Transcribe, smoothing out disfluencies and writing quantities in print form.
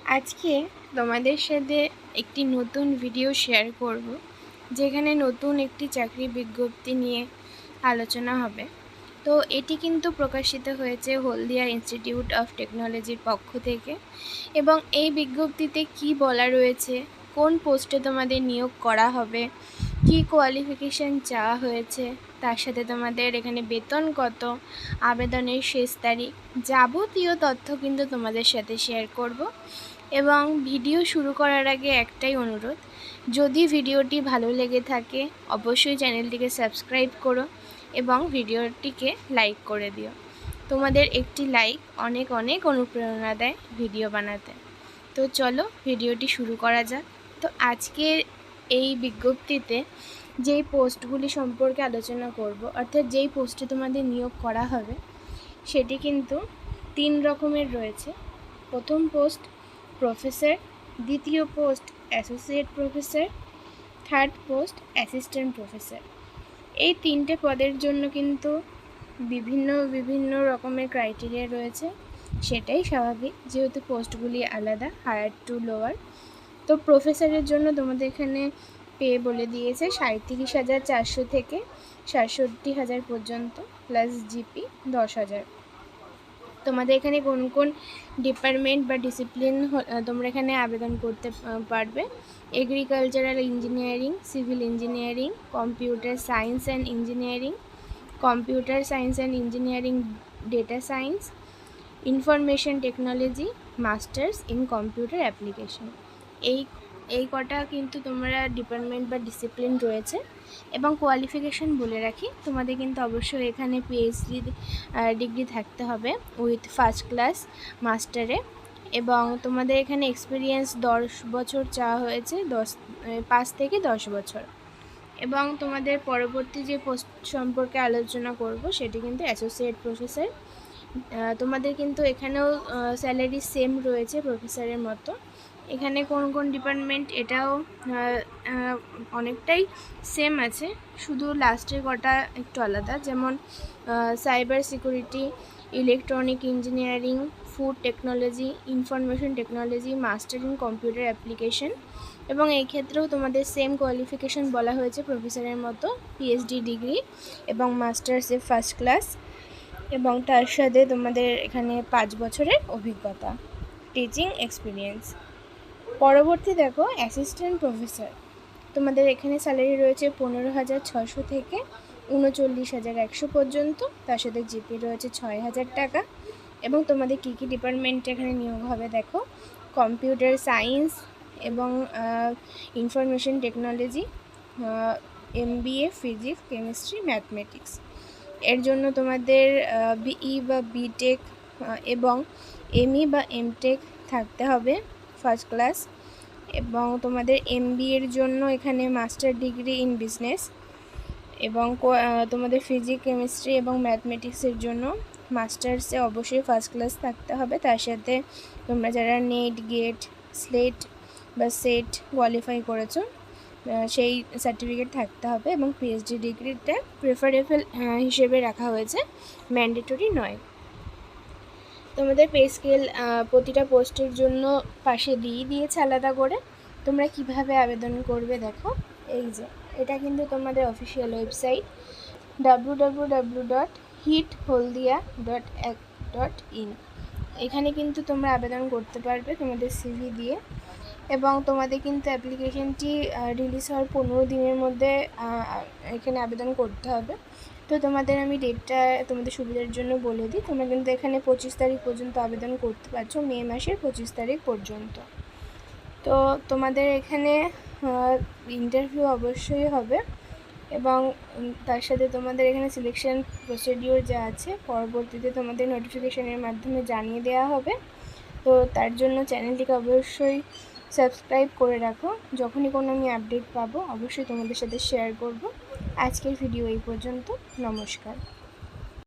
আজকে তোমাদের সাথে একটি নতুন ভিডিও শেয়ার করব, যেখানে নতুন একটি চাকরি বিজ্ঞপ্তি নিয়ে আলোচনা হবে। তো এটি কিন্তু প্রকাশিত হয়েছে হলদিয়া ইনস্টিটিউট অফ টেকনোলজির পক্ষ থেকে, এবং এই বিজ্ঞপ্তিতে কি বলা রয়েছে, কোন পোস্টে তোমাদের নিয়োগ করা হবে, কি কোয়ালিফিকেশান চাওয়া হয়েছে, তার সাথে তোমাদের এখানে বেতন কত, আবেদনের শেষ তারিখ, যাবতীয় তথ্য কিন্তু তোমাদের সাথে শেয়ার করব। এবং ভিডিও শুরু করার আগে একটাই অনুরোধ, যদি ভিডিওটি ভালো লেগে থাকে অবশ্যই চ্যানেলটিকে সাবস্ক্রাইব করো এবং ভিডিওটিকে লাইক করে দিও। তোমাদের একটি লাইক অনেক অনেক অনুপ্রেরণা দেয় ভিডিও বানাতে। তো চলো ভিডিওটি শুরু করা যাক। তো আজকের এই বিজ্ঞপ্তিতে যেই পোস্টগুলি সম্পর্কে আলোচনা করব, অর্থাৎ যেই পোস্টে তোমাদের নিয়োগ করা হবে, সেটি কিন্তু 3 রকমের রয়েছে। প্রথম পোস্ট প্রফেসর, দ্বিতীয় post associate professor, third post assistant professor. এই 3টে পদের জন্য কিন্তু বিভিন্ন রকমের ক্রাইটেরিয়া রয়েছে। সেটাই স্বাভাবিক, যেহেতু পোস্টগুলি আলাদা, হায়ার টু লোয়ার। তো প্রফেসরের জন্য তোমাদের এখানে পে বলে দিয়েছে 37,400 থেকে 67,000 পর্যন্ত, প্লাস জিপি 10,000। তোমাদের এখানে কোন কোন ডিপার্টমেন্ট বা ডিসিপ্লিন তোমরা এখানে আবেদন করতে পারবে: agricultural engineering, civil engineering, computer science and engineering, computer science and engineering data science, information technology, masters in computer application. এই কটা কিন্তু তোমরা ডিপার্টমেন্ট বা ডিসিপ্লিন রয়েছে। এবং কোয়ালিফিকেশান বলে রাখি, তোমাদের কিন্তু অবশ্যই এখানে পিএইচডি ডিগ্রি থাকতে হবে উইথ ফার্স্ট ক্লাস মাস্টারে। এবং তোমাদের এখানে এক্সপিরিয়েন্স 10 বছর চাওয়া হয়েছে, 5 থেকে 10 বছর। এবং তোমাদের পরবর্তী যে পোস্ট সম্পর্কে আলোচনা করব সেটি কিন্তু অ্যাসোসিয়েট প্রফেসর। তোমাদের কিন্তু এখানেও স্যালারি সেম রয়েছে প্রফেসরের মতো। এখানে কোন কোন ডিপার্টমেন্ট এটাও অনেকটাই সেম আছে, শুধু লাস্টের কটা একটু আলাদা, যেমন cyber security, electronic engineering, food technology, information technology, master in computer application. এবং এই ক্ষেত্রেও তোমাদের সেম কোয়ালিফিকেশান বলা হয়েছে প্রফেসরের মতো, পিএইচডি ডিগ্রি এবং মাস্টার্সে ফার্স্ট ক্লাস, এবং তার সাথে তোমাদের এখানে 5 বছরের অভিজ্ঞতা, টিচিং এক্সপিরিয়েন্স। পরবর্তী দেখো অ্যাসিস্ট্যান্ট প্রফেসর। তোমাদের এখানে স্যালারি রয়েছে 15,600 থেকে 39,100 পর্যন্ত, তার সাথে জিপি রয়েছে 6,000 টাকা। এবং তোমাদের কী কী ডিপার্টমেন্টে এখানে নিয়োগ হবে দেখো: কম্পিউটার সায়েন্স এবং information technology, MBA physics, chemistry, mathematics. এর জন্য তোমাদের বিই বা বিটেক এবং এমই বা এমটেক থাকতে হবে ফার্স্ট ক্লাস। এবং তোমাদের এমবিএর জন্য এখানে মাস্টার ডিগ্রি ইন বিজনেস। এবং তোমাদের ফিজিক্স, কেমিস্ট্রি এবং ম্যাথমেটিক্সের জন্য মাস্টার্সে অবশ্যই ফার্স্ট ক্লাস থাকতে হবে। তার সাথে তোমরা যারা নেট, গেট, স্লেট বা সেট কোয়ালিফাই করেছো সেই সার্টিফিকেট থাকতে হবে। এবং পিএইচডি ডিগ্রিটা প্রেফারেবল হিসেবে রাখা হয়েছে, ম্যান্ডেটরি নয়। তোমাদের পে স্কেল প্রতিটা পোস্টের জন্য পাশে দিয়েছে আলাদা করে। তোমরা কিভাবে আবেদন করবে দেখো, এই যে এটা কিন্তু তোমাদের অফিসিয়াল ওয়েবসাইট www.hitholdia.ac.in। এখানে কিন্তু তোমরা আবেদন করতে পারবে তোমাদের সিভি দিয়ে। এবং তোমাদের কিন্তু অ্যাপ্লিকেশনটি রিলিজ হওয়ার 15 দিনের মধ্যে এখানে আবেদন করতে হবে। তো তোমাদের আমি ডেটটা তোমাদের সুবিধার জন্য বলে দিই। তোমরা কিন্তু এখানে 25 তারিখ পর্যন্ত আবেদন করতে পারছো, মে মাসের 25 তারিখ পর্যন্ত। তো তোমাদের এখানে ইন্টারভিউ অবশ্যই হবে। এবং তার সাথে তোমাদের এখানে সিলেকশন প্রসিডিওর যা আছে পরবর্তীতে তোমাদের নোটিফিকেশনের মাধ্যমে জানিয়ে দেওয়া হবে। তো তার জন্য চ্যানেলটিকে অবশ্যই সাবস্ক্রাইব করে রাখো, যখনই কোনো আমি আপডেট পাবো অবশ্যই তোমাদের সাথে শেয়ার করব। আজকের ভিডিও এই পর্যন্ত, নমস্কার।